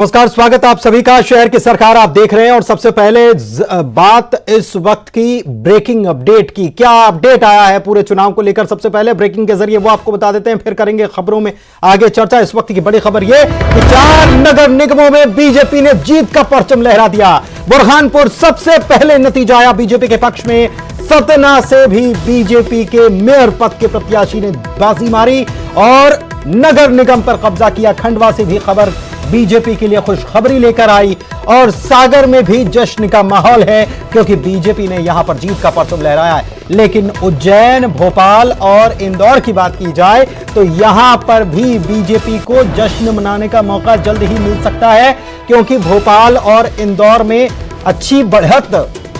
नमस्कार, स्वागत आप सभी का। शहर की सरकार आप देख रहे हैं और सबसे पहले बात इस वक्त की ब्रेकिंग अपडेट की। क्या अपडेट आया है पूरे चुनाव को लेकर, सबसे पहले ब्रेकिंग के जरिए वो आपको बता देते हैं, फिर करेंगे खबरों में आगे चर्चा। इस वक्त की बड़ी खबर यह कि 4 नगर निगमों में बीजेपी ने जीत का परचम लहरा दिया। बुरहानपुर सबसे पहले नतीजा आया बीजेपी के पक्ष में। सतना से भी बीजेपी के मेयर पद के प्रत्याशी ने बाजी मारी और नगर निगम पर कब्जा किया। खंडवा से भी खबर बीजेपी के लिए खुशखबरी लेकर आई और सागर में भी जश्न का माहौल है क्योंकि बीजेपी ने यहां पर जीत का परचम लहराया है। लेकिन उज्जैन, भोपाल और इंदौर की बात की जाए तो यहां पर भी बीजेपी को जश्न मनाने का मौका जल्द ही मिल सकता है क्योंकि भोपाल और इंदौर में अच्छी बढ़त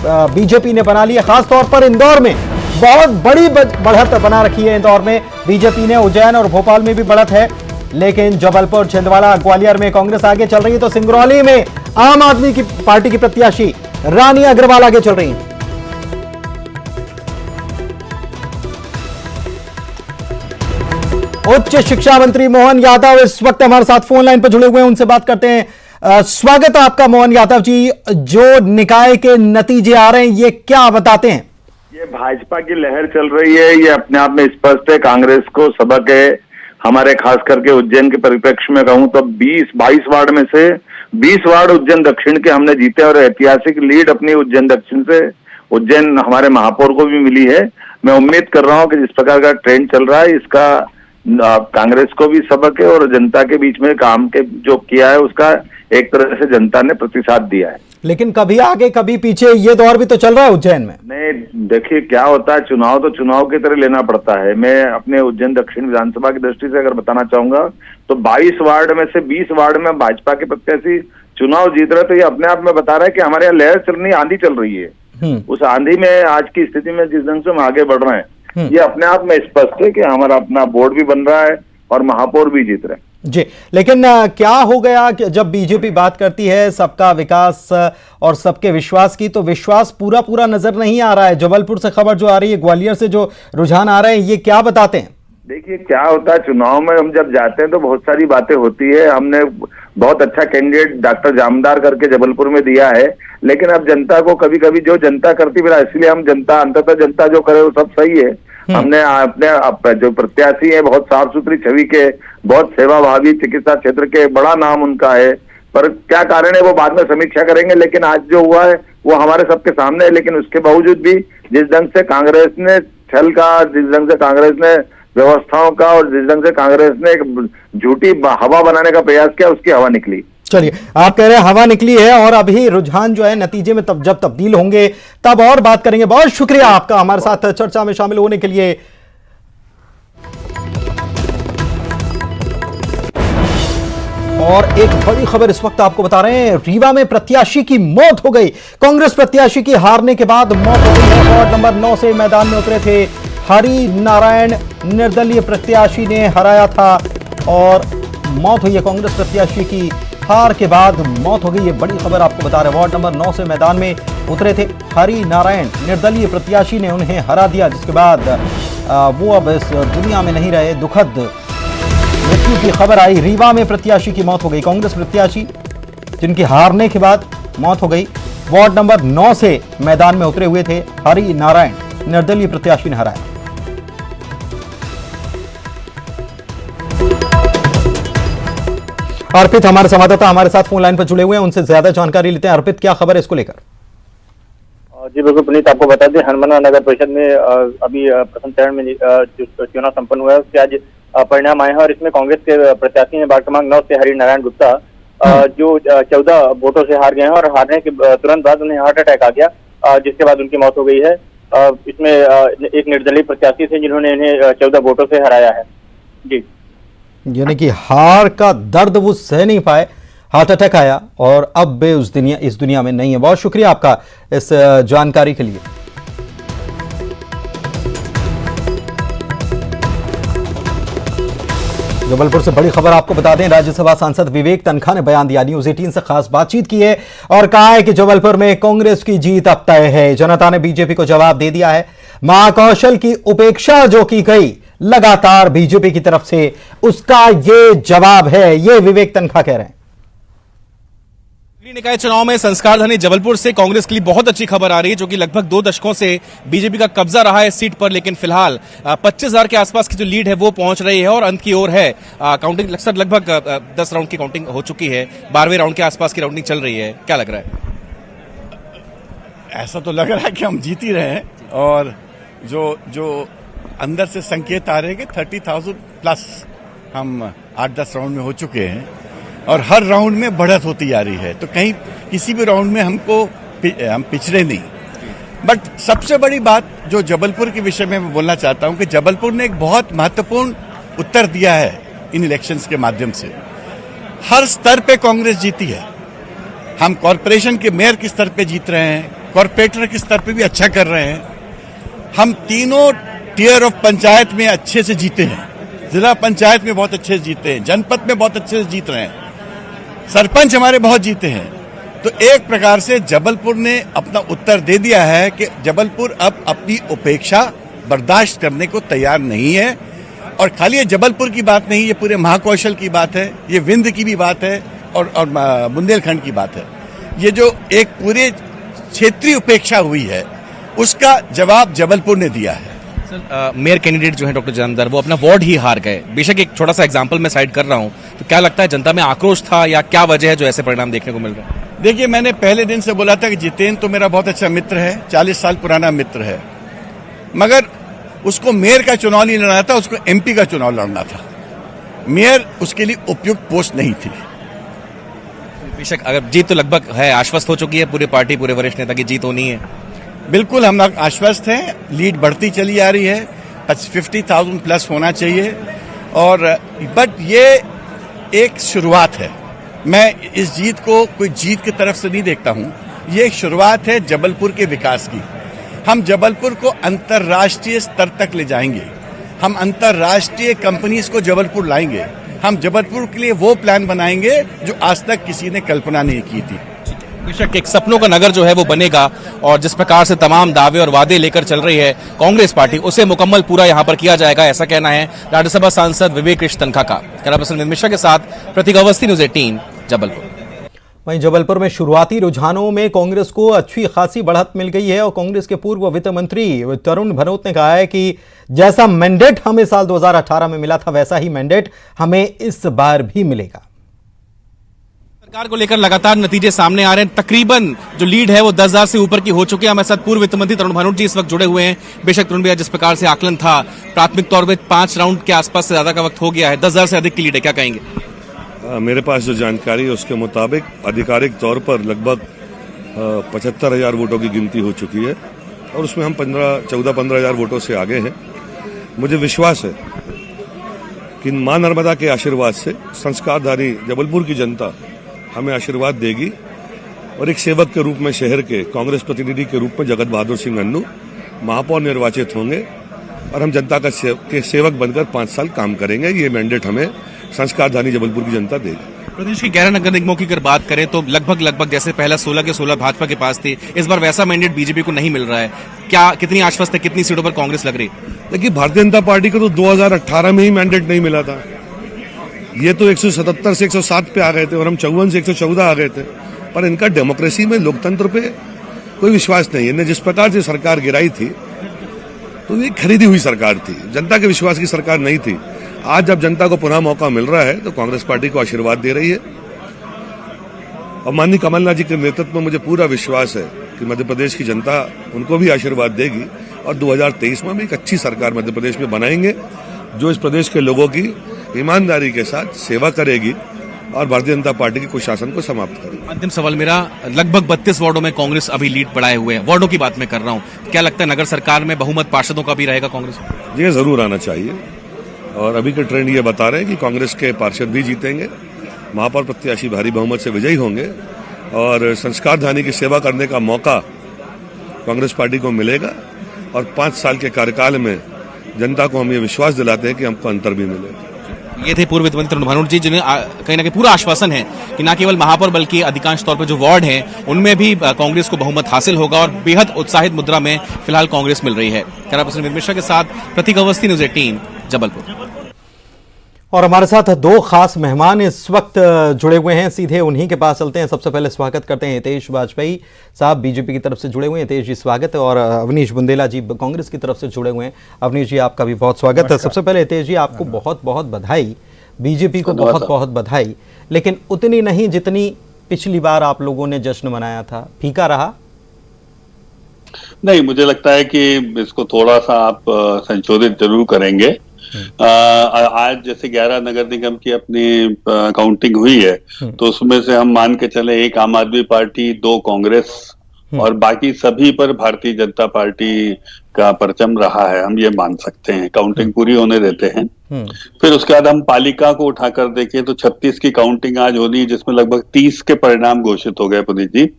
बीजेपी ने बना ली है। खासतौर पर इंदौर में बहुत बड़ी बढ़त बना रखी है। इंदौर में बीजेपी ने, उज्जैन और भोपाल में भी बढ़त है। लेकिन जबलपुर, छिंदवाड़ा, ग्वालियर में कांग्रेस आगे चल रही है तो सिंगरौली में आम आदमी की पार्टी की प्रत्याशी रानी अग्रवाल आगे चल रही हैं। उच्च शिक्षा मंत्री मोहन यादव इस वक्त हमारे साथ फोन लाइन पर जुड़े हुए हैं, उनसे बात करते हैं। स्वागत है आपका मोहन यादव जी। जो निकाय के नतीजे आ रहे हैं ये क्या बताते हैं? ये भाजपा की लहर चल रही है, ये अपने आप में स्पष्ट है। कांग्रेस को सबक है। हमारे खास करके उज्जैन के परिप्रेक्ष्य में कहूं तो 22 वार्ड में से 20 वार्ड उज्जैन दक्षिण के हमने जीते और ऐतिहासिक लीड अपनी उज्जैन दक्षिण से उज्जैन हमारे महापौर को भी मिली है। मैं उम्मीद कर रहा हूं कि जिस प्रकार का ट्रेंड चल रहा है इसका कांग्रेस को भी सबक है और जनता के बीच में काम के जो किया है उसका एक तरह से जनता ने प्रतिसाद दिया है। लेकिन कभी आगे कभी पीछे ये दौर भी तो चल रहा है उज्जैन में। नहीं, देखिए क्या होता है, चुनाव तो चुनाव की तरह लेना पड़ता है। मैं अपने उज्जैन दक्षिण विधानसभा की दृष्टि से अगर बताना चाहूंगा तो 22 वार्ड में से 20 वार्ड में भाजपा के प्रत्याशी चुनाव जीत रहे, तो ये अपने आप में बता रहा है कि हमारे यहाँ लहर चल रही, आंधी चल रही है। उस आंधी में आज की स्थिति में जिस ढंग से हम आगे बढ़ रहे हैं ये अपने आप में स्पष्ट है कि हमारा अपना बोर्ड भी बन रहा है और महापौर भी जीत रहे हैं जी। लेकिन क्या हो गया कि जब बीजेपी बात करती है सबका विकास और सबके विश्वास की, तो विश्वास पूरा नजर नहीं आ रहा है। जबलपुर से खबर जो आ रही है, ग्वालियर से जो रुझान आ रहे हैं, ये क्या बताते हैं? देखिए क्या होता है, चुनाव में हम जब जाते हैं तो बहुत सारी बातें होती है। हमने बहुत अच्छा कैंडिडेट डॉक्टर जामदार करके जबलपुर में दिया है, लेकिन अब जनता को कभी कभी जो जनता करती है, इसलिए हम जनता अंततः जनता जो करे वो सब सही है। हमने अपने जो प्रत्याशी है बहुत साफ सुथरी छवि के, बहुत सेवाभावी चिकित्सा क्षेत्र के, बड़ा नाम उनका है, पर क्या कारण है वो बाद में समीक्षा करेंगे। लेकिन आज जो हुआ है वो हमारे सबके सामने है। लेकिन उसके बावजूद भी जिस ढंग से कांग्रेस ने छल का, जिस ढंग से कांग्रेस ने व्यवस्थाओं का और जिस ढंग से कांग्रेस ने एक झूठी हवा बनाने का प्रयास किया, उसकी हवा निकली। चलिए, आप कह रहे हैं हवा निकली है और अभी रुझान जो है नतीजे में जब तब्दील होंगे तब और बात करेंगे। बहुत शुक्रिया आपका हमारे साथ चर्चा में शामिल होने के लिए। और एक बड़ी खबर इस वक्त आपको बता रहे हैं, रीवा में प्रत्याशी की मौत हो गई। कांग्रेस प्रत्याशी की हारने के बाद मौत हो गई है। वार्ड नंबर 9 से मैदान में उतरे थे हरि नारायण, निर्दलीय प्रत्याशी ने हराया था और मौत हुई है। कांग्रेस प्रत्याशी की हार के बाद मौत हो गई, ये बड़ी खबर आपको बता रहे हैं। वार्ड नंबर 9 से मैदान में उतरे थे हरि नारायण, निर्दलीय प्रत्याशी ने उन्हें हरा दिया, जिसके बाद वो अब इस दुनिया में नहीं रहे। दुखद मृत्यु की खबर आई। रीवा में प्रत्याशी की मौत हो गई। कांग्रेस प्रत्याशी जिनकी हारने के बाद मौत हो गई, वार्ड नंबर 9 से मैदान में उतरे हुए थे हरि नारायण, निर्दलीय प्रत्याशी ने हराया। अर्पित हमारे संवाददाता हमारे साथ फोन लाइन पर जुड़े हुए हैं, उनसे ज्यादा जानकारी लेते हैं। अर्पित, क्या खबर है इसको लेकर? जी बिल्कुल पुनीत, आपको बता दें हनुमाना नगर परिषद में अभी प्रथम चरण में जो चुनाव संपन्न हुआ है उसके आज परिणाम आए हैं और इसमें कांग्रेस के प्रत्याशी ने वार्ड क्रमांक 9 से हरि नारायण गुप्ता जो 14 वोटों से हार गए हैं और हारने के तुरंत बाद उन्हें हार्ट अटैक आ गया, जिसके बाद उनकी मौत हो गई है। इसमें एक निर्दलीय प्रत्याशी थे जिन्होंने इन्हें 14 वोटों से हराया है। जी, यानी कि हार का दर्द वो सह नहीं पाए, हार्ट अटैक आया और अब वे इस दुनिया में नहीं है। बहुत शुक्रिया आपका इस जानकारी के लिए। जबलपुर से बड़ी खबर आपको बता दें, राज्यसभा सांसद विवेक तनखा ने बयान दिया। न्यूज 18 से खास बातचीत की है और कहा है कि जबलपुर में कांग्रेस की जीत अब तय है। जनता ने बीजेपी को जवाब दे दिया है। महाकौशल की उपेक्षा जो की गई लगातार बीजेपी की तरफ से, उसका ये जवाब है, ये विवेक तनखा कह रहे हैं। नगरीय निकाय चुनाव में संस्कारधानी जबलपुर से कांग्रेस के लिए बहुत अच्छी खबर आ रही है, जो कि लगभग 2 दशकों से बीजेपी का कब्जा रहा है इस सीट पर। लेकिन फिलहाल 25,000 के आसपास की जो लीड है वो पहुंच रही है और अंत की ओर है। काउंटिंग लगभग 10 राउंड की काउंटिंग हो चुकी है, 12वें राउंड के आसपास की राउंडिंग चल रही है। क्या लग रहा है? ऐसा तो लग रहा है कि हम जीत ही रहे हैं, और जो अंदर से संकेत आ रहे हैं कि 30,000 प्लस हम 8-10 राउंड में हो चुके हैं और हर राउंड में बढ़त होती जा रही है। तो कहीं किसी भी राउंड में हम पिछड़े नहीं। बट सबसे बड़ी बात जो जबलपुर के विषय में मैं बोलना चाहता हूं कि जबलपुर ने एक बहुत महत्वपूर्ण उत्तर दिया है इन इलेक्शंस के माध्यम से। हर स्तर पे कांग्रेस जीती है। हम कॉरपोरेशन के मेयर के स्तर पे जीत रहे हैं, कॉरपोरेटर के स्तर पे भी अच्छा कर रहे हैं। हम तीनों टियर ऑफ पंचायत में अच्छे से जीते हैं, जिला पंचायत में बहुत अच्छे से जीते हैं, जनपद में बहुत अच्छे से जीत रहे हैं, सरपंच हमारे बहुत जीते हैं। तो एक प्रकार से जबलपुर ने अपना उत्तर दे दिया है कि जबलपुर अब अपनी उपेक्षा बर्दाश्त करने को तैयार नहीं है। और खाली ये जबलपुर की बात नहीं, ये पूरे महाकौशल की बात है, ये विंध्य की भी बात है और बुंदेलखंड की बात है। ये जो एक पूरे क्षेत्रीय उपेक्षा हुई है उसका जवाब जबलपुर ने दिया है। मेयर कैंडिडेट जो है डॉक्टर जामदार, वो अपना वार्ड ही हार गए। बेशक एक छोटा सा एग्जांपल मैं साइड कर रहा हूं, तो क्या लगता है जनता में आक्रोश था या क्या वजह है जो ऐसे परिणाम देखने को मिल रहे हैं? देखिए, मैंने पहले दिन से बोला था कि जितेंद्र तो मेरा बहुत अच्छा मित्र है, 40 साल पुराना मित्र है, मगर उसको मेयर का चुनाव नहीं लड़ना था, उसको एमपी का चुनाव लड़ना था। मेयर उसके लिए उपयुक्त पोस्ट नहीं थी। बेशक अगर जीत तो लगभग है, आश्वस्त हो चुकी है पूरी पार्टी, पूरे वरिष्ठ नेता की जीत होनी है। बिल्कुल हम आश्वस्त हैं, लीड बढ़ती चली आ रही है, 50,000 प्लस होना चाहिए। और बट ये एक शुरुआत है। मैं इस जीत को कोई जीत की तरफ से नहीं देखता हूं, ये एक शुरुआत है जबलपुर के विकास की। हम जबलपुर को अंतर्राष्ट्रीय स्तर तक ले जाएंगे, हम अंतर्राष्ट्रीय कंपनीज को जबलपुर लाएंगे, हम जबलपुर के लिए वो प्लान बनाएंगे जो आज तक किसी ने कल्पना नहीं की थी। बेशक एक सपनों का नगर जो है वो बनेगा, और जिस प्रकार से तमाम दावे और वादे लेकर चल रही है कांग्रेस पार्टी, उसे मुकम्मल पूरा यहां पर किया जाएगा, ऐसा कहना है राज्यसभा सांसद विवेक कृष्ण तनखा का। कैमरा पर्सन विनीत मिश्रा के साथ प्रतीक अवस्थी, न्यूज़ 18 जबलपुर। वहीं जबलपुर में शुरुआती रुझानों में कांग्रेस को अच्छी खासी बढ़त मिल गई है और कांग्रेस के पूर्व वित्त मंत्री तरुण भनोत ने कहा है कि जैसा मैंडेट हमें साल 2018 में मिला था वैसा ही मैंडेट हमें इस बार भी मिलेगा। सरकार को लेकर लगातार नतीजे सामने आ रहे हैं। तकरीबन जो लीड है वो 10,000 से ऊपर की हो चुकी है। हमारे साथ पूर्व वित्त मंत्री तरुण भनोत जी इस वक्त जुड़े हुए हैं। बेशक तरुण भैया, जिस प्रकार से आकलन था प्राथमिक तौर पर 5 राउंड के आसपास से ज्यादा का वक्त हो गया है, 10,000 से अधिक की लीड है, क्या कहेंगे? मेरे पास जो जानकारी है उसके मुताबिक आधिकारिक तौर पर लगभग 75,000 वोटों की गिनती हो चुकी है और उसमें हम 14-15,000 वोटों से आगे हैं। मुझे विश्वास है कि मां नर्मदा के आशीर्वाद से संस्कारधारी जबलपुर की जनता हमें आशीर्वाद देगी और एक सेवक के रूप में शहर के कांग्रेस प्रतिनिधि के रूप में जगत बहादुर सिंह अन्नू महापौर निर्वाचित होंगे और हम जनता के सेवक बनकर 5 साल काम करेंगे। ये मैंडेट हमें संस्कारधानी जबलपुर की जनता देगी। प्रदेश के 11 नगर निगमों की अगर बात करें तो लगभग जैसे पहला 16 के 16 भाजपा के पास थी, इस बार वैसा मैंडेट बीजेपी को नहीं मिल रहा है। क्या कितनी आश्वस्त है, कितनी सीटों पर कांग्रेस लग रही? देखिए, भारतीय जनता पार्टी को तो 2018 में ही मैंडेट नहीं मिला था। ये तो 177 से 107 पे आ गए थे और हम 54 से 114 आ गए थे। पर इनका डेमोक्रेसी में, लोकतंत्र पे कोई विश्वास नहीं है। इन्हें जिस प्रकार से सरकार गिराई थी तो ये खरीदी हुई सरकार थी, जनता के विश्वास की सरकार नहीं थी। आज जब जनता को पुनः मौका मिल रहा है तो कांग्रेस पार्टी को आशीर्वाद दे रही है और माननीय कमलनाथ जी के नेतृत्व में मुझे पूरा विश्वास है कि मध्य प्रदेश की जनता उनको भी आशीर्वाद देगी और 2023 में भी एक अच्छी सरकार मध्य प्रदेश में बनाएंगे जो इस प्रदेश के लोगों की ईमानदारी के साथ सेवा करेगी और भारतीय जनता पार्टी के कुशासन को समाप्त करेगी। अंतिम सवाल मेरा, लगभग 32 वार्डों में कांग्रेस अभी लीड बढ़ाए हुए हैं, वार्डों की बात मैं कर रहा हूं, क्या लगता है नगर सरकार में बहुमत पार्षदों का भी रहेगा कांग्रेस? ये जरूर आना चाहिए और अभी के ट्रेंड ये बता रहे हैं कि कांग्रेस के पार्षद भी जीतेंगे, महापौर प्रत्याशी भारी बहुमत से विजयी होंगे और संस्कारधानी की सेवा करने का मौका कांग्रेस पार्टी को मिलेगा और 5 साल के कार्यकाल में जनता को हम ये विश्वास दिलाते हैं कि हमको अंतर भी मिलेगा। ये थे पूर्व वित्त मंत्री तरुण भनोत जी, जिन्हें कहीं ना कहीं पूरा आश्वासन है कि न केवल महापौर बल्कि अधिकांश तौर पर जो वार्ड हैं उनमें भी कांग्रेस को बहुमत हासिल होगा और बेहद उत्साहित मुद्रा में फिलहाल कांग्रेस मिल रही है। कैमरा पर्सन विनीत मिश्रा के साथ प्रतीक अवस्थी, न्यूज़ 18 जबलपुर। और हमारे साथ दो खास मेहमान इस वक्त जुड़े हुए हैं, सीधे उन्हीं के पास चलते हैं। सबसे पहले स्वागत करते हैं हितेश वाजपेयी साहब, बीजेपी की तरफ से जुड़े हुए हैं। हितेश जी स्वागत है। और अवनीश बुंदेला जी कांग्रेस की तरफ से जुड़े हुए हैं। अवनीश जी आपका भी बहुत स्वागत है। सबसे पहले हितेश जी आपको बहुत बहुत बधाई, बीजेपी को बहुत बहुत बधाई, लेकिन उतनी नहीं जितनी पिछली बार आप लोगों ने जश्न मनाया था। फीका रहा? नहीं, मुझे लगता है कि इसको थोड़ा सा आप संशोधित जरूर करेंगे। आज जैसे 11 नगर निगम की अपनी काउंटिंग हुई है, तो उसमें से हम मान के चले एक आम आदमी पार्टी, 2 कांग्रेस और बाकी सभी पर भारतीय जनता पार्टी का परचम रहा है, हम ये मान सकते हैं। काउंटिंग पूरी होने देते हैं, फिर उसके बाद हम पालिका को उठाकर देखें तो 36 की काउंटिंग आज होनी, जिसमें लगभग 30 के परिणाम घोषित हो गए पुनीत जी।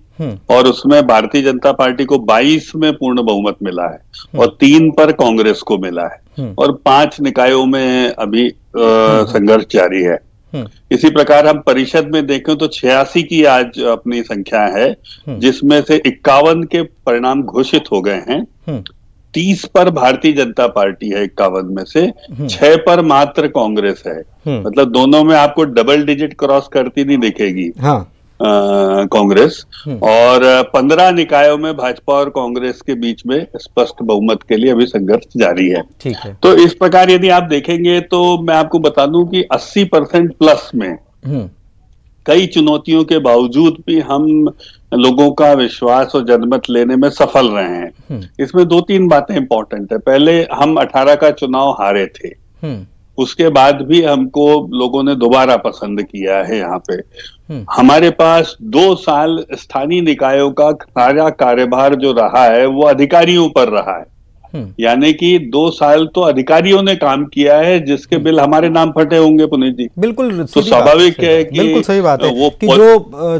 और उसमें भारतीय जनता पार्टी को 22 में पूर्ण बहुमत मिला है और 3 पर कांग्रेस को मिला है और 5 निकायों में अभी संघर्ष जारी है। इसी प्रकार हम परिषद में देखें तो 86 की आज अपनी संख्या है, जिसमें से 51 के परिणाम घोषित हो गए हैं। 30 पर भारतीय जनता पार्टी है 51 में से, 6 पर मात्र कांग्रेस है। मतलब दोनों में आपको डबल डिजिट क्रॉस करती नहीं दिखेगी कांग्रेस। और 15 निकायों में भाजपा और कांग्रेस के बीच में स्पष्ट बहुमत के लिए अभी संघर्ष जारी है। ठीक है। तो इस प्रकार यदि आप देखेंगे तो मैं आपको बता दूं कि 80% प्लस में कई चुनौतियों के बावजूद भी हम लोगों का विश्वास और जनमत लेने में सफल रहे हैं। इसमें 2-3 बातें इंपॉर्टेंट है। पहले हम 18 का चुनाव हारे थे, उसके बाद भी हमको लोगों ने दोबारा पसंद किया है। यहाँ पे हमारे पास 2 साल स्थानीय निकायों का सारा कार्यभार जो रहा है वो अधिकारियों पर रहा है। यानी कि 2 साल तो अधिकारियों ने काम किया है, जिसके बिल हमारे नाम फटे होंगे पुनीत जी। बिल्कुल, तो स्वाभाविक है कि बिल्कुल सही बात है वो कि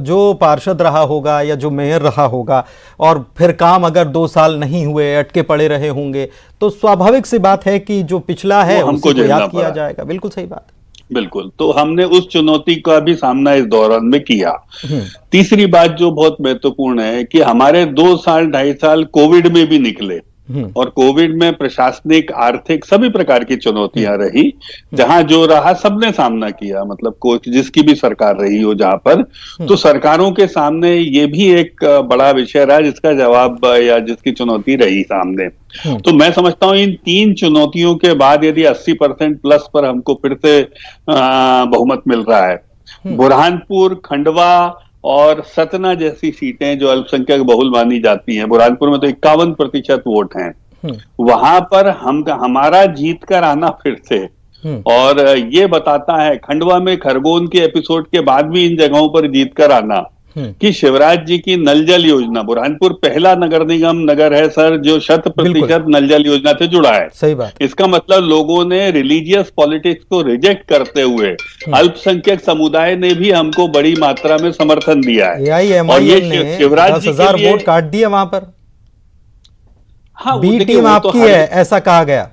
जो पार्षद रहा होगा या जो मेयर रहा होगा और फिर काम अगर 2 साल नहीं हुए, अटके पड़े रहे होंगे, तो स्वाभाविक सी बात है कि जो पिछला है हमको याद किया जाएगा। बिल्कुल सही बात है। बिल्कुल, तो हमने उस चुनौती का भी सामना इस दौरान में किया। तीसरी बात जो बहुत महत्वपूर्ण है कि हमारे 2 साल 2.5 साल कोविड में भी निकले और कोविड में प्रशासनिक, आर्थिक सभी प्रकार की चुनौतियां रही। जहां जो रहा सबने सामना किया, मतलब कोई जिसकी भी सरकार रही हो जहां पर, तो सरकारों के सामने ये भी एक बड़ा विषय रहा जिसका जवाब या जिसकी चुनौती रही सामने। तो मैं समझता हूं इन 3 चुनौतियों के बाद यदि 80% प्लस पर हमको फिर से बहुमत मिल रहा है, बुरहानपुर, खंडवा और सतना जैसी सीटें जो अल्पसंख्यक बहुल मानी जाती हैं, बुरहानपुर में तो 51% वोट हैं, वहां पर हमारा जीत कर आना फिर से, और ये बताता है खंडवा में खरगोन के एपिसोड के बाद भी इन जगहों पर जीत कर आना कि शिवराज जी की नल जल योजना, बुरहानपुर पहला नगर निगम नगर है सर जो 100% नल जल योजना से जुड़ा है। सही बात। इसका मतलब लोगों ने रिलीजियस पॉलिटिक्स को रिजेक्ट करते हुए अल्पसंख्यक समुदाय ने भी हमको बड़ी मात्रा में समर्थन दिया है। और ये शिवराज जी 10,000 वोट काट दिए वहां पर। हाँ, बी टीम आपकी है ऐसा कहा गया।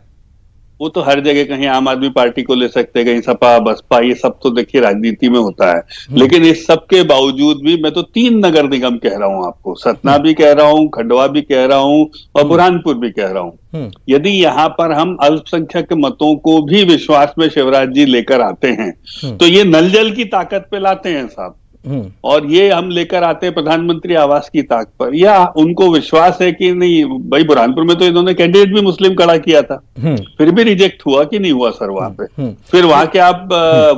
वो तो हर जगह, कहीं आम आदमी पार्टी को ले सकते हैं, कहीं सपा बसपा, ये सब तो देखिए राजनीति में होता है। लेकिन इस सब के बावजूद भी मैं तो 3 नगर निगम कह रहा हूं आपको, सतना भी कह रहा हूं, खंडवा भी कह रहा हूं और बुरहानपुर भी कह रहा हूं। यदि यहाँ पर हम अल्पसंख्यक मतों को भी विश्वास में शिवराज जी लेकर आते हैं तो ये नल जल की ताकत पे लाते हैं साहब, और ये हम लेकर आते हैं प्रधानमंत्री आवास की ताकत पर। या उनको विश्वास है कि नहीं भाई, बुरहानपुर में तो इन्होंने कैंडिडेट भी मुस्लिम खड़ा किया था, फिर भी रिजेक्ट हुआ कि नहीं हुआ सर वहां पे। फिर वहां के आप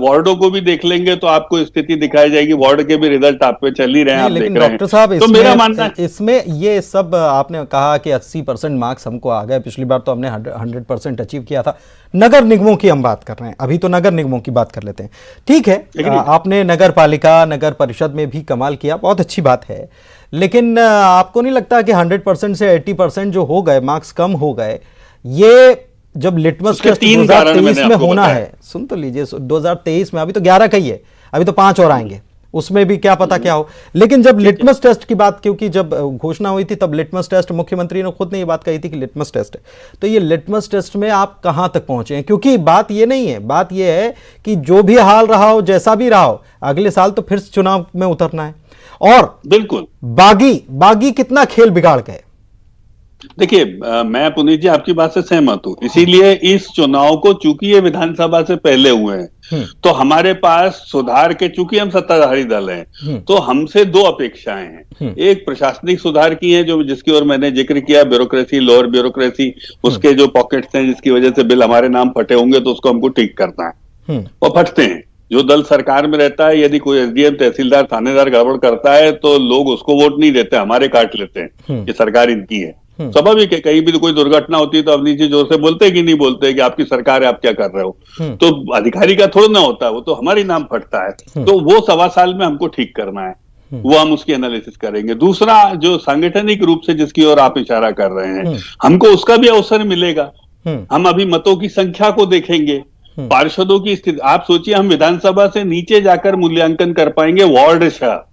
वार्डों को भी देख लेंगे तो आपको स्थिति दिखाई जाएगी, वार्ड के भी रिजल्ट आप पे चल ही रहे हैं, आप देख रहे हैं। डॉक्टर साहब, तो मेरा मानना है इसमें ये सब आपने कहा कि 80% मार्क्स हमको आ गए, पिछली बार तो हमने 100% अचीव किया था। नगर निगमों की हम बात कर रहे हैं, अभी तो नगर निगमों की बात कर लेते हैं। ठीक है, आपने नगर पालिका, नगर परिषद में भी कमाल किया, बहुत अच्छी बात है, लेकिन आपको नहीं लगता कि 100% से 80% जो हो गए, मार्क्स कम हो गए, ये जब लिटमस टेस्ट 2023 में होना है, सुन तो लीजिए, 2023 में, अभी तो 11 का ही है, अभी तो 5 और आएंगे, उसमें भी क्या पता क्या हो। लेकिन जब लिटमस टेस्ट की बात, क्योंकि जब घोषणा हुई थी तब लिटमस टेस्ट, मुख्यमंत्री ने खुद ने ये बात कही थी कि लिटमस टेस्ट है, तो ये लिटमस टेस्ट में आप कहां तक पहुंचे हैं? क्योंकि बात ये नहीं है, बात ये है कि जो भी हाल रहा हो, जैसा भी रहा हो, अगले साल तो फिर चुनाव में उतरना है। और बिल्कुल बागी कितना खेल बिगाड़ गए। देखिए, मैं पुनीत जी आपकी बात से सहमत हूँ। इसीलिए इस चुनाव को, चूंकि ये विधानसभा से पहले हुए हैं, तो हमारे पास सुधार के, चूंकि हम सत्ताधारी दल हैं, तो हमसे दो अपेक्षाएं हैं। एक प्रशासनिक सुधार की है, जो जिसकी ओर मैंने जिक्र किया, ब्यूरोक्रेसी, लोअर ब्यूरोक्रेसी, उसके जो पॉकेट्स हैं जिसकी वजह से बिल हमारे नाम फटे होंगे, तो उसको हमको ठीक करना है। और फटते हैं। जो दल सरकार में रहता है, यदि कोई एसडीएम, तहसीलदार, थानेदार गड़बड़ करता है तो लोग उसको वोट नहीं देते, हमारे काट लेते हैं कि सरकार इनकी है। स्वाभाविक है, कहीं भी कोई दुर्घटना होती है तो अवनीश जी जोर से बोलते हैं कि नहीं बोलते कि आपकी सरकार है, आप क्या कर रहे हो। तो अधिकारी का थोड़ा ना होता है, वो तो हमारी नाम फटता है। तो वो 1.25 साल में हमको ठीक करना है, वो हम उसकी एनालिसिस करेंगे। दूसरा, जो सांगठनिक रूप से जिसकी ओर आप इशारा कर रहे हैं, हमको उसका भी अवसर मिलेगा। हम अभी मतों की संख्या को देखेंगे, पार्षदों की स्थिति। आप सोचिए, हम विधानसभा से नीचे जाकर मूल्यांकन कर पाएंगे वार्ड शाह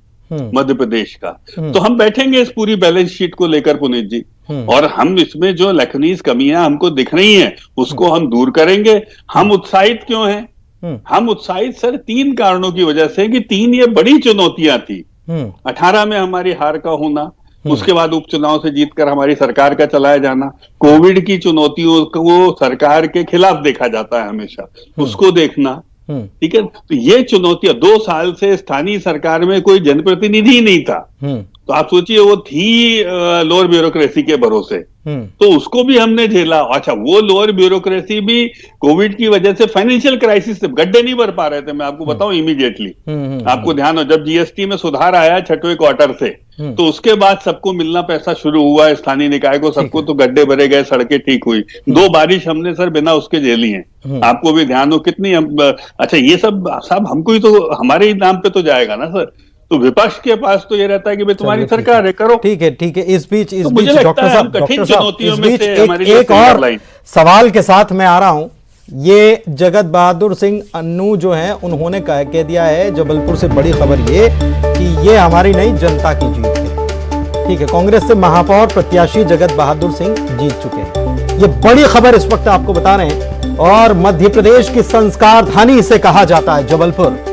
मध्य प्रदेश का, तो हम बैठेंगे इस पूरी बैलेंस शीट को लेकर पुनीत जी, और हम इसमें जो लखनीज कमियां हमको दिख रही हैं उसको हम दूर करेंगे। हम उत्साहित क्यों हैं? हम उत्साहित सर 3 कारणों की वजह से, कि 3 ये बड़ी चुनौतियां थी। 18 में हमारी हार का होना, उसके बाद उपचुनाव से जीतकर हमारी सरकार का चलाया जाना, कोविड की चुनौतियों को सरकार के खिलाफ देखा जाता है हमेशा, उसको देखना, ठीक है। तो ये चुनौतियां, 2 साल से स्थानीय सरकार में कोई जनप्रतिनिधि ही नहीं था, तो आप सोचिए वो थी लोअर ब्यूरोक्रेसी के भरोसे, तो उसको भी हमने झेला। अच्छा, वो लोअर ब्यूरोक्रेसी भी कोविड की वजह से फाइनेंशियल क्राइसिस से गड्ढे नहीं भर पा रहे थे। मैं आपको बताऊं इमीडिएटली, आपको ध्यान हो, जब जीएसटी में सुधार आया 6वें क्वार्टर से, तो उसके बाद सबको मिलना पैसा शुरू हुआ, स्थानीय निकाय को, सबको, तो गड्ढे भरे गए, सड़कें ठीक हुई। 2 बारिश हमने सर बिना उसके झेली हैं। आपको भी ध्यान हो कितनी अच्छा, ये सब हमको ही तो, हमारे ही नाम पे तो जाएगा ना सर। तो विपक्ष के पास तो ये रहता है कि भाई तुम्हारी सरकार है, करो। ठीक है, ठीक है। इस बीच डॉक्टर साहब एक और सवाल के साथ मैं आ रहा हूं। ये जगत बहादुर सिंह अन्नू जो हैं, उन्होंने कह दिया है जबलपुर से बड़ी खबर ये कि ये हमारी नहीं, जनता की जीत है। ठीक है, कांग्रेस से महापौर प्रत्याशी जगत बहादुर सिंह जीत चुके हैं। ये बड़ी खबर इस वक्त आपको बता रहे हैं। और मध्य प्रदेश की संस्कार धानी इसे कहा जाता है, जबलपुर।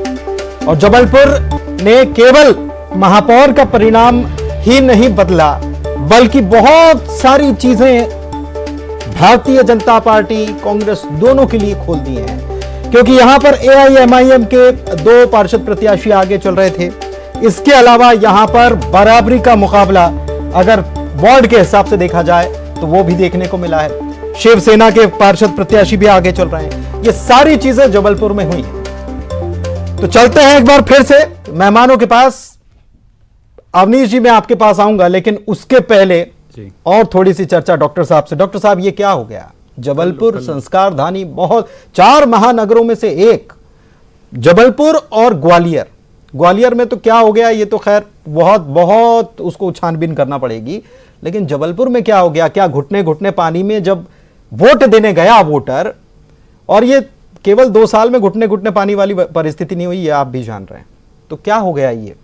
और जबलपुर ने केवल महापौर का परिणाम ही नहीं बदला, बल्कि बहुत सारी चीजें भारतीय जनता पार्टी, कांग्रेस दोनों के लिए खोल दी हैं। क्योंकि यहां पर एआईएमआईएम के 2 पार्षद प्रत्याशी आगे चल रहे थे। इसके अलावा यहां पर बराबरी का मुकाबला अगर वार्ड के हिसाब से देखा जाए तो वो भी देखने को मिला है। शिवसेना के पार्षद प्रत्याशी भी आगे चल रहे हैं। ये सारी चीजें जबलपुर में हुई। तो चलते हैं एक बार फिर से मेहमानों के पास। अवनीश जी, मैं आपके पास आऊंगा, लेकिन उसके पहले और थोड़ी सी चर्चा डॉक्टर साहब से। डॉक्टर साहब, ये क्या हो गया? जबलपुर संस्कार धानी, बहुत 4 महानगरों में से एक जबलपुर, और ग्वालियर। ग्वालियर में तो क्या हो गया, ये तो खैर बहुत उसको छानबीन करना पड़ेगी। लेकिन जबलपुर में क्या हो गया? क्या घुटने घुटने पानी में जब वोट देने गया वोटर, और ये केवल 2 साल में घुटने घुटने पानी वाली परिस्थिति नहीं हुई, ये आप भी जान रहे हैं। तो क्या हो गया ये?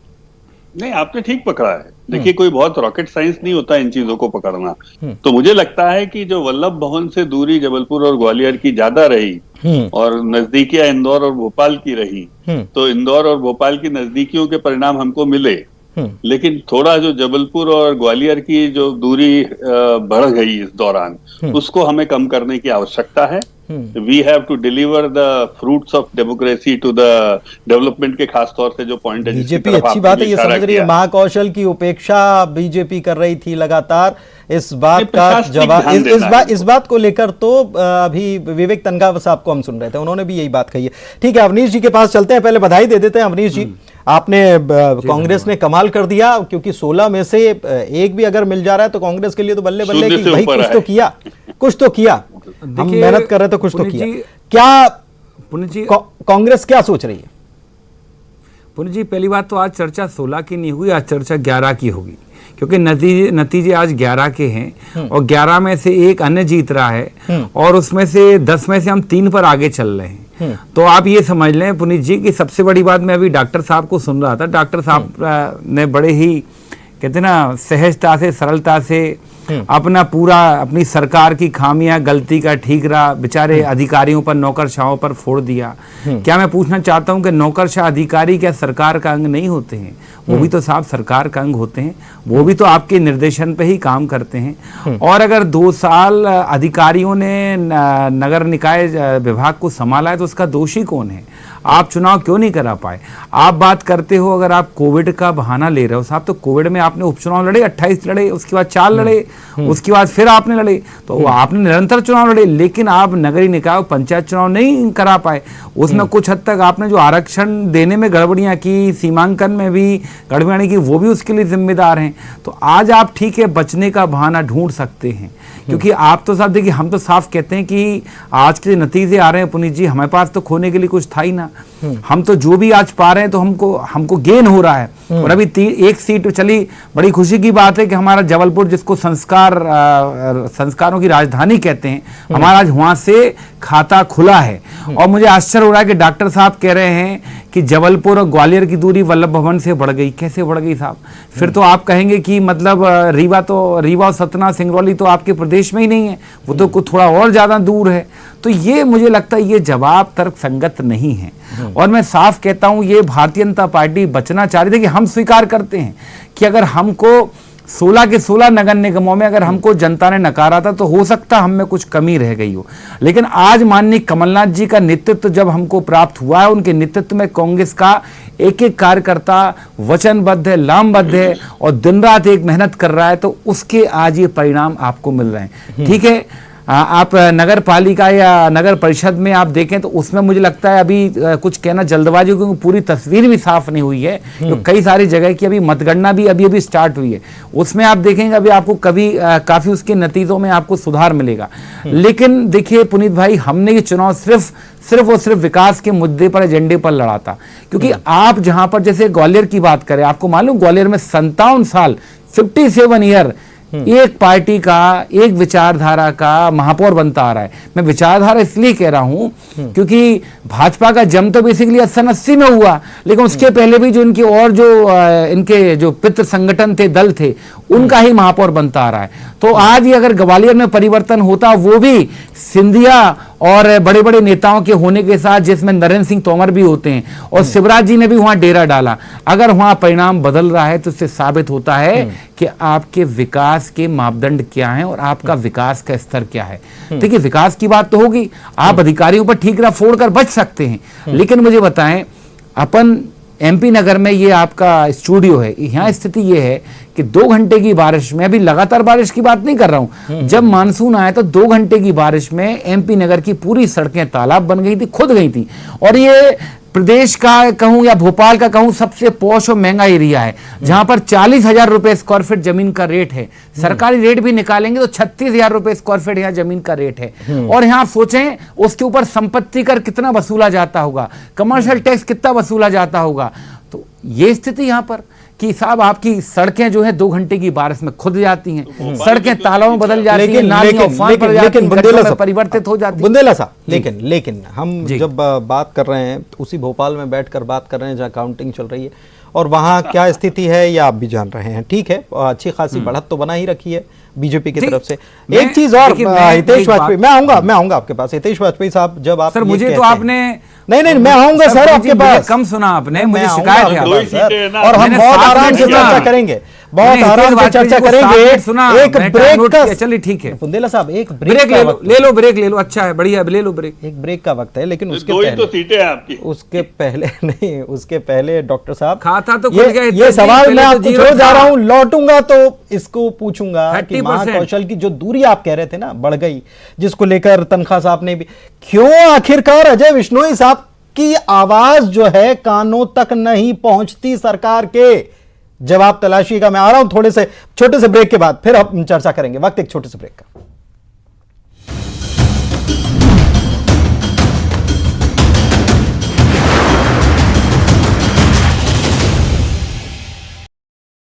नहीं, आपने ठीक पकड़ा है। देखिए, कोई बहुत रॉकेट साइंस नहीं होता इन चीजों को पकड़ना। तो मुझे लगता है कि जो वल्लभ भवन से दूरी जबलपुर और ग्वालियर की ज्यादा रही और नजदीकियां इंदौर और भोपाल की रही, तो इंदौर और भोपाल की नजदीकियों के परिणाम हमको मिले। लेकिन थोड़ा जो जबलपुर और ग्वालियर की जो दूरी बढ़ गई इस दौरान, उसको हमें कम करने की आवश्यकता है। We have to deliver the fruits of democracy to the development के खास तौर से जो पॉइंट है। बीजेपी अच्छी बात है, ये समझ रही है। महाकौशल की उपेक्षा बीजेपी कर रही थी लगातार। इस बात का जवाब, इस बात को लेकर तो अभी विवेक तनखा साहब को हम सुन रहे थे, उन्होंने भी यही बात कही है। ठीक है, अवनीश जी के पास चलते हैं। पहले बधाई दे देते हैं अवनीश जी, आपने कांग्रेस ने कमाल कर दिया। क्योंकि 16 में से एक भी अगर मिल जा रहा है तो कांग्रेस के लिए तो बल्ले बल्ले की भाई, कुछ तो किया। हम मेहनत कर रहे तो कुछ तो किया। क्या पुनीत जी, कांग्रेस क्या सोच रही है? पुनीत जी, पहली बात तो आज चर्चा 16 की नहीं हुई, आज चर्चा 11 की होगी। क्योंकि नतीजे आज 11 के हैं और 11 में से एक अन्य जीत रहा है और उसमें से 10 में से हम 3 पर आगे चल रहे हैं। तो आप ये समझ लें पुनीत जी कि सबसे बड़ी बात, मैं अभी डॉक्टर साहब को सुन रहा था, डॉक्टर साहब ने बड़े ही कहते ना सहजता से, सरलता से अपना पूरा अपनी सरकार की खामियां गलती का ठीकरा बेचारे अधिकारियों पर नौकरशाहों पर फोड़ दिया। क्या मैं पूछना चाहता हूं कि नौकरशाह अधिकारी क्या सरकार का अंग नहीं होते हैं? वो भी तो साहब सरकार का अंग होते हैं, वो भी तो आपके निर्देशन पे ही काम करते हैं। और अगर 2 साल अधिकारियों ने नगर निकाय विभाग को संभाला है तो उसका दोषी कौन है? आप चुनाव क्यों नहीं करा पाए? आप बात करते हो, अगर आप कोविड का बहाना ले रहे हो साहब, तो कोविड में आपने उपचुनाव लड़े, 28 लड़े, उसके बाद 4 लड़े, उसके बाद फिर आपने लड़े, तो आपने निरंतर चुनाव लड़े, लेकिन आप नगरीय निकाय पंचायत चुनाव नहीं करा पाए। उसमें कुछ हद तक आपने जो आरक्षण देने में गड़बड़ियां की, सीमांकन में भी गड़बड़ियां की, वो भी उसके लिए जिम्मेदार हैं। तो आज आप ठीक है बचने का बहाना ढूंढ सकते हैं, क्योंकि आप तो साहब देखिए, हम तो साफ कहते हैं कि आज के नतीजे आ रहे हैं पुनीत जी, हमारे पास तो खोने के लिए कुछ था ही ना। हम तो जो भी आज पा रहे हैं तो हमको गेन हो रहा है। और अभी 1 सीट चली, बड़ी खुशी की बात है कि हमारा जबलपुर, जिसको संस्कारों की राजधानी कहते हैं, हमारा आज वहां से खाता खुला है। और मुझे आश्चर्य हो रहा है कि डॉक्टर साहब कह रहे हैं कि जबलपुर और ग्वालियर की दूरी वल्लभ भवन से बढ़ गई। कैसे बढ़ गई साहब? फिर तो आप कहेंगे कि मतलब रीवा और सतना सिंगरौली तो आपके प्रदेश में ही नहीं है, वो तो कुछ थोड़ा और ज्यादा दूर है। तो ये मुझे लगता है ये जवाब तर्कसंगत नहीं है। और मैं साफ कहता हूं, ये भारतीय जनता पार्टी बचना चाह रही थी कि हम स्वीकार करते हैं कि अगर हमको 16 के 16 नगर निगमों में अगर हमको जनता ने नकारा था तो हो सकता हम में कुछ कमी रह गई हो। लेकिन आज माननीय कमलनाथ जी का नेतृत्व जब हमको प्राप्त हुआ है, उनके नेतृत्व में कांग्रेस का एक एक कार्यकर्ता वचनबद्ध है, लामबद्ध है और दिन रात एक मेहनत कर रहा है, तो उसके आज ये परिणाम आपको मिल रहे हैं। ठीक है, आप नगर पालिका या नगर परिषद में आप देखें तो उसमें मुझे लगता है अभी कुछ कहना जल्दबाजी, क्योंकि पूरी तस्वीर भी साफ नहीं हुई है। तो कई सारी जगह की अभी मतगणना भी अभी स्टार्ट हुई है, उसमें आप देखेंगे अभी आपको काफी उसके नतीजों में आपको सुधार मिलेगा। लेकिन देखिए पुनीत भाई, हमने ये चुनाव सिर्फ और सिर्फ विकास के मुद्दे पर, एजेंडे पर लड़ा था। क्योंकि आप जहां पर जैसे ग्वालियर की बात करें, आपको मालूम ग्वालियर में 57 साल 57 ईयर एक पार्टी का, एक विचारधारा का महापौर बनता आ रहा है। मैं विचारधारा इसलिए कह रहा हूं क्योंकि भाजपा का जन्म तो बेसिकली 80-80 में हुआ, लेकिन उसके पहले भी जो इनके और जो इनके जो पितृ संगठन थे, दल थे, उनका ही महापौर बनता आ रहा है। तो आज ये अगर ग्वालियर में परिवर्तन होता, वो भी सिंधिया और बड़े बड़े नेताओं के होने के साथ, जिसमें नरेंद्र सिंह तोमर भी होते हैं और शिवराज जी ने भी वहां डेरा डाला, अगर वहां परिणाम बदल रहा है तो इससे साबित होता है कि आपके विकास के मापदंड क्या हैं और आपका विकास का स्तर क्या है। देखिए, विकास की बात तो होगी, आप अधिकारियों पर ठीकरा फोड़ कर बच सकते हैं, लेकिन मुझे बताएं, अपन एमपी नगर में ये आपका स्टूडियो है, यहाँ स्थिति ये है कि 2 घंटे की बारिश में, अभी लगातार बारिश की बात नहीं कर रहा हूं, जब मानसून आया तो 2 घंटे की बारिश में एमपी नगर की पूरी सड़कें तालाब बन गई थी, खुद गई थी। और ये प्रदेश का कहूं या भोपाल का कहूं सबसे पॉश और महंगा एरिया है, जहां पर 40,000 रुपए स्क्वायर फीट जमीन का रेट है। सरकारी रेट भी निकालेंगे तो 36,000 रुपए स्क्वायर फीट यहाँ जमीन का रेट है। और यहाँ सोचें उसके ऊपर संपत्ति कर कितना वसूला जाता होगा, कमर्शियल टैक्स कितना वसूला जाता होगा। तो ये स्थिति यहाँ पर कि साहब आपकी सड़कें जो है 2 घंटे की बारिश में खुद जाती हैं, सड़कें तालाबों में बदल जाती हैं, नालियां उफान पर जाती हैं, गड्ढों में परिवर्तित हो जाती हैं। बुंदेला साहब, लेकिन हम जब बात कर रहे हैं तो उसी भोपाल में बैठकर बात कर रहे हैं जहां काउंटिंग चल रही है, और वहां क्या स्थिति है ये आप भी जान रहे हैं। ठीक है, अच्छी खासी बढ़त तो बना ही रखी है बीजेपी की तरफ से। एक चीज और, हितेश वाजपेयी, मैं आऊंगा आपके पास। हितेश वाजपेयी साहब, जब आप सर मुझे तो आपने नहीं मैं आऊंगा सर आपके पास। कम सुना आपने, मुझे शिकायत है और हम बहुत आराम से चर्चा करेंगे, बहुत आराम से चर्चा करेंगे। एक ब्रेक का, चलिए ठीक है बुंदेला साहब, एक ब्रेक ले लो, अच्छा है, बढ़िया, ले लो ब्रेक। एक ब्रेक का वक्त है, लेकिन उसके पहले तो सीटें हैं आपकी, उसके पहले डॉक्टर साहब, खाता तो ये सवाल मैं आपको छोड़ जा रहा हूं, लौटूंगा तो इसको पूछूंगा कि महाकौशल की जो दूरी आप कह रहे थे ना बढ़ गई, जिसको लेकर तनख्वाह साहब ने भी, क्यों आखिरकार अजय विश्नोई साहब की आवाज जो है कानों तक नहीं पहुंचती सरकार के? जवाब तलाशी का मैं आ रहा हूं थोड़े से छोटे से ब्रेक के बाद, फिर हम चर्चा करेंगे। वक्त एक छोटे से ब्रेक का।